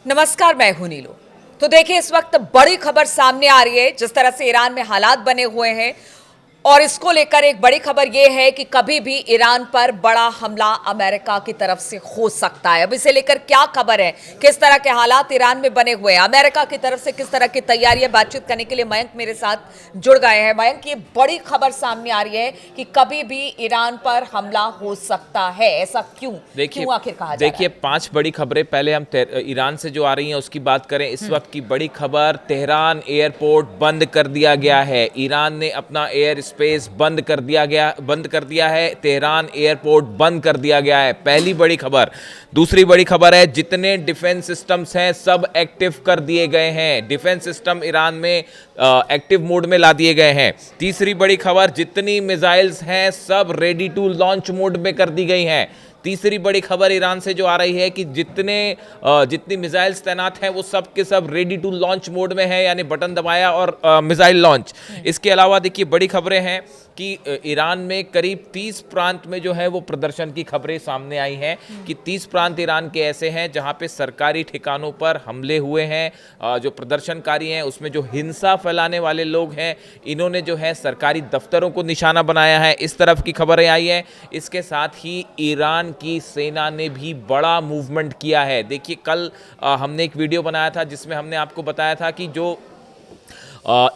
नमस्कार, मैं हूं नीलू। तो देखिए, इस वक्त बड़ी खबर सामने आ रही है। जिस तरह से ईरान में हालात बने हुए हैं और इसको लेकर एक बड़ी खबर यह है कि कभी भी ईरान पर बड़ा हमला अमेरिका की तरफ से हो सकता है। अब इसे लेकर क्या खबर है, किस तरह के हालात ईरान में बने हुए हैं, अमेरिका की तरफ से किस तरह की तैयारियां, बातचीत करने के लिए मयंक मेरे साथ जुड़ गए हैं। मयंक, ये बड़ी खबर सामने आ रही है कि कभी भी ईरान पर हमला हो सकता है। ऐसा क्यों आखिर कहा जा रहा है? देखिए, 5 बड़ी खबरें। पहले हम ईरान से जो आ रही हैं उसकी बात करें। इस वक्त की बड़ी खबर, तेहरान एयरपोर्ट बंद कर दिया गया है। ईरान ने अपना एयर स्पेस बंद कर दिया है। तेहरान एयरपोर्ट बंद कर दिया गया है, पहली बड़ी खबर। दूसरी बड़ी खबर है, जितने डिफेंस सिस्टम्स हैं सब एक्टिव कर दिए गए हैं। डिफेंस सिस्टम ईरान में एक्टिव मोड में ला दिए गए हैं। तीसरी बड़ी खबर, जितनी मिसाइल्स हैं सब रेडी टू लॉन्च मोड में कर दी गई हैं। तीसरी बड़ी खबर ईरान से जो आ रही है कि जितनी मिसाइल्स तैनात हैं वो सब के सब रेडी टू लॉन्च मोड में है, यानी बटन दबाया और मिसाइल लॉन्च। इसके अलावा देखिए, बड़ी खबरें हैं कि ईरान में करीब 30 प्रांत में जो है वो प्रदर्शन की खबरें सामने आई हैं कि 30 प्रांत ईरान के ऐसे हैं जहां पे सरकारी ठिकानों पर हमले हुए हैं। जो प्रदर्शनकारी हैं उसमें जो हिंसा फैलाने वाले लोग हैं, इन्होंने जो है सरकारी दफ्तरों को निशाना बनाया है। इस तरफ की खबरें आई हैं। इसके साथ ही ईरान की सेना ने भी बड़ा मूवमेंट किया है। देखिए, कल हमने एक वीडियो बनाया था जिसमें हमने आपको बताया था कि जो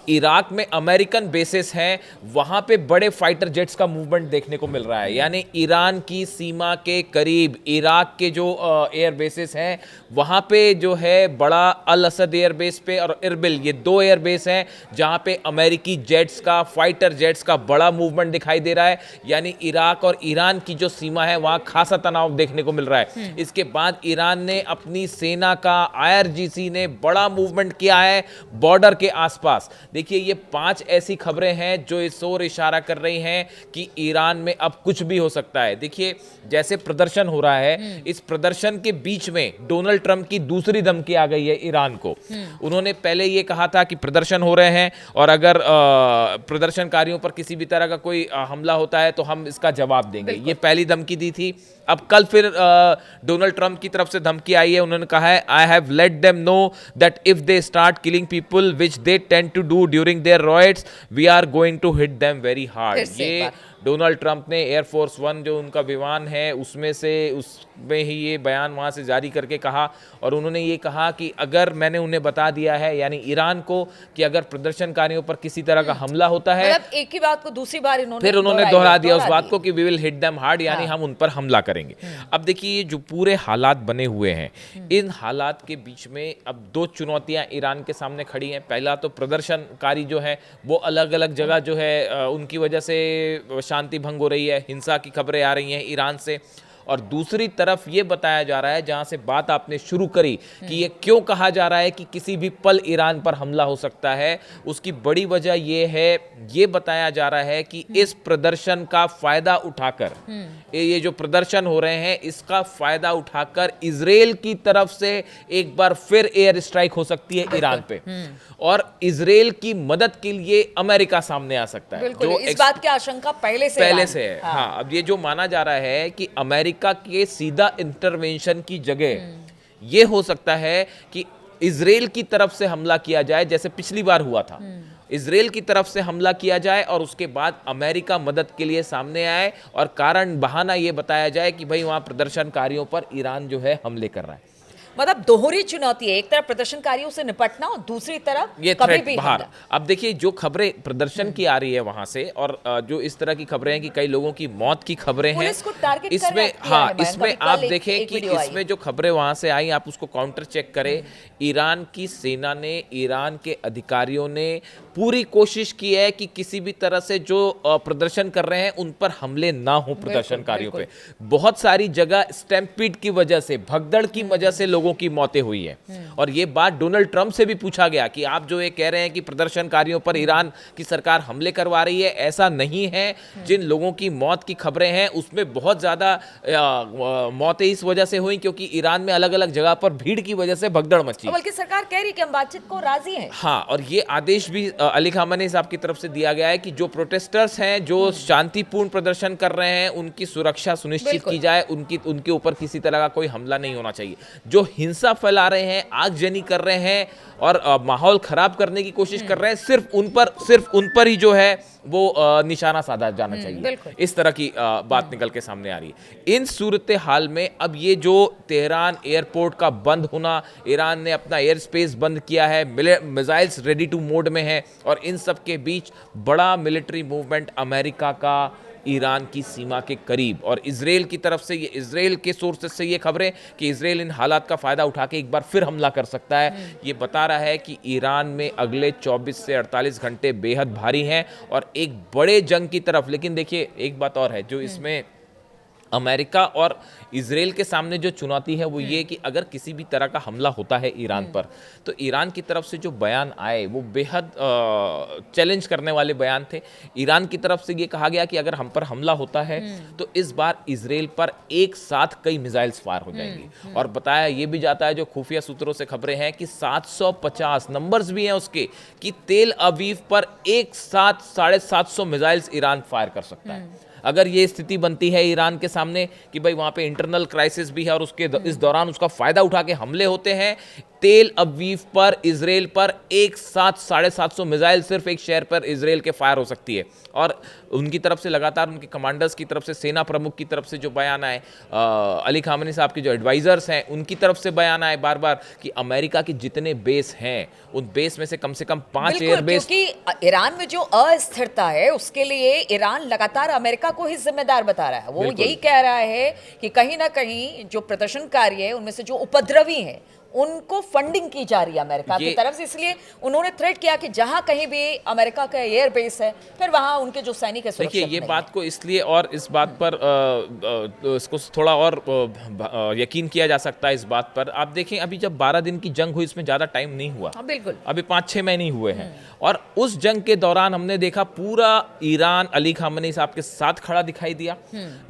इराक में अमेरिकन बेसिस हैं वहां पे बड़े फाइटर जेट्स का मूवमेंट देखने को मिल रहा है। यानी ईरान की सीमा के करीब इराक के जो एयर बेसिस हैं वहां पे जो है बड़ा अल असद एयर बेस पे और इरबिल, ये 2 एयर बेस हैं जहां पे अमेरिकी जेट्स का, फाइटर जेट्स का बड़ा मूवमेंट दिखाई दे रहा है। यानी इराक और ईरान की जो सीमा है वहां खासा तनाव देखने को मिल रहा है। इसके बाद ईरान ने अपनी सेना का, IRGC ने बड़ा मूवमेंट किया है बॉर्डर के आसपास। देखिए, ये 5 ऐसी खबरें हैं जो इस ओर इशारा कर रही हैं कि ईरान में अब कुछ भी हो सकता है। देखिए, जैसे प्रदर्शन हो रहा है, इस प्रदर्शन के बीच में डोनाल्ड ट्रंप की दूसरी धमकी आ गई है ईरान को। उन्होंने पहले ये कहा था कि प्रदर्शन हो रहे हैं और अगर प्रदर्शनकारियों पर किसी भी तरह का कोई हमला होता है तो हम इसका जवाब देंगे। ये पहली धमकी दी थी। अब कल फिर डोनाल्ड ट्रंप की तरफ से धमकी आई है। उन्होंने कहा है, I have let them know that if they start killing people which they tend to do during their riots, we are going to hit them very hard. ये डोनाल्ड ट्रंप ने एयरफोर्स 1 जो उनका विमान है उसमें ही ये बयान वहां से जारी करके कहा। और उन्होंने ये कहा कि अगर मैंने उन्हें बता दिया है, यानी ईरान को, कि अगर प्रदर्शनकारियों पर किसी तरह का हमला होता है, मतलब एक ही बात को दूसरी बार फिर उन्होंने दोहरा दिया उस बात को कि we will hit them hard, यानी हम उन पर हमला करेंगे। अब देखिए, ये जो पूरे हालात बने हुए हैं, इन हालात के बीच में अब 2 चुनौतियां ईरान के सामने खड़ी हैं। पहला तो प्रदर्शनकारी जो है वो अलग अलग जगह जो है उनकी वजह से शांति भंग हो रही है, हिंसा की खबरें आ रही हैं ईरान से। और दूसरी तरफ ये बताया जा रहा है, जहां से बात आपने शुरू करी कि ये क्यों कहा जा रहा है कि किसी भी पल ईरान पर हमला हो सकता है, उसकी बड़ी वजह ये है, ये बताया जा रहा है कि इस प्रदर्शन का फायदा उठाकर, ये जो प्रदर्शन हो रहे हैं इसका फायदा उठाकर इजराइल की तरफ से एक बार फिर एयर स्ट्राइक हो सकती है ईरान पे, और इजराइल की मदद के लिए अमेरिका सामने आ सकता है। जो इस बात की आशंका पहले से है। हाँ, अब ये जो माना जा रहा है कि अमेरिका के सीधा इंटरवेंशन की जगह ये हो सकता है कि इजराइल की तरफ से हमला किया जाए, जैसे पिछली बार हुआ था। इजराइल की तरफ से हमला किया जाए और उसके बाद अमेरिका मदद के लिए सामने आए और कारण बहाना ये बताया जाए कि भाई वहां प्रदर्शनकारियों पर ईरान जो है हमले कर रहा है। मतलब दोहरी चुनौती है, एक तरफ प्रदर्शनकारियों से निपटना और दूसरी तरफ ये थ्रेट बाहर। अब देखिए, जो खबरें प्रदर्शन की आ रही है वहां से, और जो इस तरह की खबरें हैं कि कई लोगों की मौत की खबरें हैं इसमें, इसमें आप देखें कि इसमें जो खबरें वहां से आई, आप उसको काउंटर चेक करें। ईरान की सेना ने, ईरान के अधिकारियों ने पूरी कोशिश की है कि किसी भी तरह से जो प्रदर्शन कर रहे हैं उन पर हमले ना हो प्रदर्शनकारियों पे। बहुत सारी जगह स्टैम्पीड की वजह से, भगदड़ की वजह से लोगों की मौतें हुई है। और ये बात डोनाल्ड ट्रंप से भी पूछा गया कि आप जो ये कह रहे हैं कि प्रदर्शनकारियों पर ईरान की सरकार हमले करवा रही है, ऐसा नहीं है। जिन लोगों की मौत की खबरें हैं उसमें बहुत ज्यादा मौतें इस वजह से हुई क्योंकि ईरान में अलग अलग जगह पर भीड़ की वजह से भगदड़ मची, बल्कि सरकार कह रही कि हम बातचीत को राजी हैं। हाँ, और ये आदेश भी अली खामेनी साहब की तरफ से दिया गया है कि जो प्रोटेस्टर्स हैं, जो शांतिपूर्ण प्रदर्शन कर रहे हैं, उनकी सुरक्षा सुनिश्चित की जाए, उनके ऊपर किसी तरह का कोई हमला नहीं होना चाहिए। जो हिंसा फैला रहे हैं, आगजनी कर रहे हैं और माहौल खराब करने की कोशिश कर रहे हैं, सिर्फ उन पर ही जो है वो निशाना साधा जाना चाहिए। इस तरह की बात निकल के सामने आ रही है। इन सूरत हाल में अब ये जो तेहरान एयरपोर्ट का बंद होना, ईरान ने अपना एयर स्पेस बंद किया है, मिसाइल्स रेडी टू मोड में है, और इन सब के बीच बड़ा मिलिट्री मूवमेंट अमेरिका का ईरान की सीमा के करीब, और इजराइल की तरफ से, ये इजराइल के सोर्सेस से ये खबरें कि इजराइल इन हालात का फायदा उठा के एक बार फिर हमला कर सकता है। ये बता रहा है कि ईरान में अगले 24 से 48 घंटे बेहद भारी हैं और एक बड़े जंग की तरफ। लेकिन देखिए एक बात और है जो इसमें अमेरिका और इजराइल के सामने जो चुनौती है वो ये कि अगर किसी भी तरह का हमला होता है ईरान पर, तो ईरान की तरफ से जो बयान आए वो बेहद चैलेंज करने वाले बयान थे। ईरान की तरफ से ये कहा गया कि अगर हम पर हमला होता है तो इस बार इजराइल पर एक साथ कई मिसाइल्स फायर हो जाएंगी। और बताया ये भी जाता है, जो खुफिया सूत्रों से खबरें हैं, कि 750 नंबर्स भी हैं उसके, कि तेल अवीव पर एक साथ 750 मिसाइल्स ईरान फायर कर सकता है। अगर ये स्थिति बनती है ईरान के सामने कि भाई वहाँ पे इंटरनल क्राइसिस भी है और उसके इस दौरान उसका फायदा उठा के हमले होते हैं, तेल अवीव पर, इजराइल पर एक साथ 750 मिसाइल सिर्फ एक शहर पर इजराइल के फायर हो सकती है। और उनकी तरफ से लगातार, उनके कमांडर्स की तरफ से, सेना प्रमुख की तरफ से जो बयान आए, अली खामेनी साहब के जो एडवाइजर्स हैं उनकी तरफ से बयान आए बार बार कि अमेरिका के जितने बेस हैं उन बेस में से कम 5 एयर बेस, क्योंकि ईरान में जो अस्थिरता है उसके लिए ईरान लगातार अमेरिका को ही जिम्मेदार बता रहा है। वो यही कह रहा है कि कहीं ना कहीं जो प्रदर्शनकारी है उनमें से जो उपद्रवी हैं उनको फंडिंग की जा रही है अमेरिका की तरफ से, इसलिए उन्होंने थ्रेट किया कि जहां कहीं भी अमेरिका का एयर बेस है फिर वहां उनके जो सैनिक है सुरक्षित देखिए ये बात को इसलिए और इस बात पर इसको थोड़ा और यकीन किया जा सकता है इस बात पर। आप देखें अभी जब 12 दिन की जंग हुई, इसमें ज्यादा टाइम नहीं हुआ, बिल्कुल अभी 5-6 महीने हुए हैं, और उस जंग के दौरान हमने देखा पूरा ईरान अली खामेनी साहब के साथ खड़ा दिखाई दिया।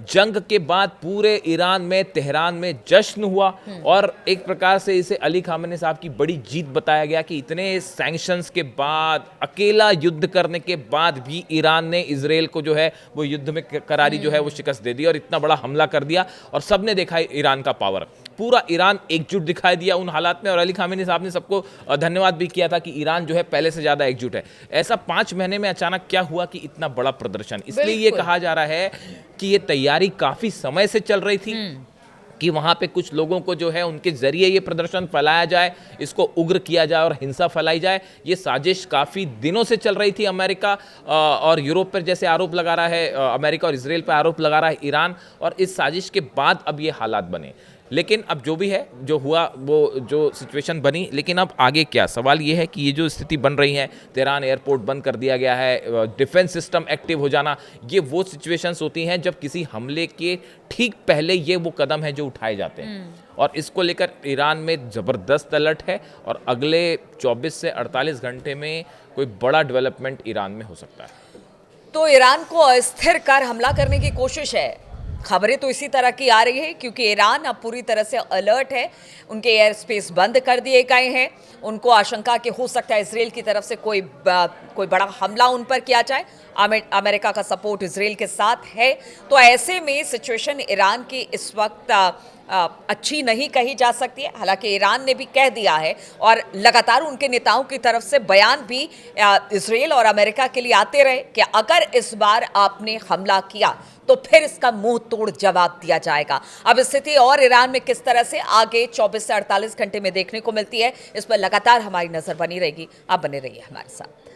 जंग के बाद पूरे ईरान में, तेहरान में जश्न हुआ और एक प्रकार से इसे अली खामेनी साहब की बड़ी जीत बताया गया कि इतने सैंक्शंस के बाद, अकेला युद्ध करने के बाद भी ईरान ने इजराइल को जो है वो युद्ध में करारी जो है वो शिकस्त दे दी और इतना बड़ा हमला कर दिया। और सबने देखा ईरान का पावर, पूरा ईरान एकजुट दिखाई दिया उन हालात में। और अली खामेनी साहब ने सबको धन्यवाद भी किया था कि ईरान जो है पहले से ज्यादा एकजुट है। ऐसा 5 महीने में अचानक क्या हुआ कि इतना बड़ा प्रदर्शन, इसलिए ये कहा जा रहा है कि ये तैयारी काफी समय से चल रही थी कि वहाँ पे कुछ लोगों को जो है उनके जरिए ये प्रदर्शन फैलाया जाए, इसको उग्र किया जाए और हिंसा फैलाई जाए। ये साजिश काफ़ी दिनों से चल रही थी। अमेरिका और यूरोप पर जैसे आरोप लगा रहा है, अमेरिका और इजराइल पर आरोप लगा रहा है ईरान, और इस साजिश के बाद अब ये हालात बने। लेकिन अब जो भी है, जो हुआ, वो जो सिचुएशन बनी, लेकिन अब आगे क्या, सवाल ये है कि ये जो स्थिति बन रही है, तेहरान एयरपोर्ट बंद कर दिया गया है, डिफेंस सिस्टम एक्टिव हो जाना, ये वो सिचुएशंस होती हैं जब किसी हमले के ठीक पहले ये वो कदम है जो उठाए जाते हैं। और इसको लेकर ईरान में ज़बरदस्त अलर्ट है और अगले 24 से 48 घंटे में कोई बड़ा डेवलपमेंट ईरान में हो सकता है। तो ईरान को अस्थिर कर हमला करने की कोशिश है। खबरें तो इसी तरह की आ रही है क्योंकि ईरान अब पूरी तरह से अलर्ट है। उनके एयर स्पेस बंद कर दिए गए हैं। उनको आशंका कि हो सकता है इजराइल की तरफ से कोई बड़ा हमला उन पर किया जाए। अमेरिका का सपोर्ट इजराइल के साथ है। तो ऐसे में सिचुएशन ईरान की इस वक्त अच्छी नहीं कही जा सकती है। हालांकि ईरान ने भी कह दिया है और लगातार उनके नेताओं की तरफ से बयान भी इजराइल और अमेरिका के लिए आते रहे कि अगर इस बार आपने हमला किया तो फिर इसका मुंह तोड़ जवाब दिया जाएगा। अब स्थिति और ईरान में किस तरह से आगे 24 से 48 घंटे में देखने को मिलती है, इस पर लगातार हमारी नजर बनी रहेगी। आप बने रहिए हमारे साथ।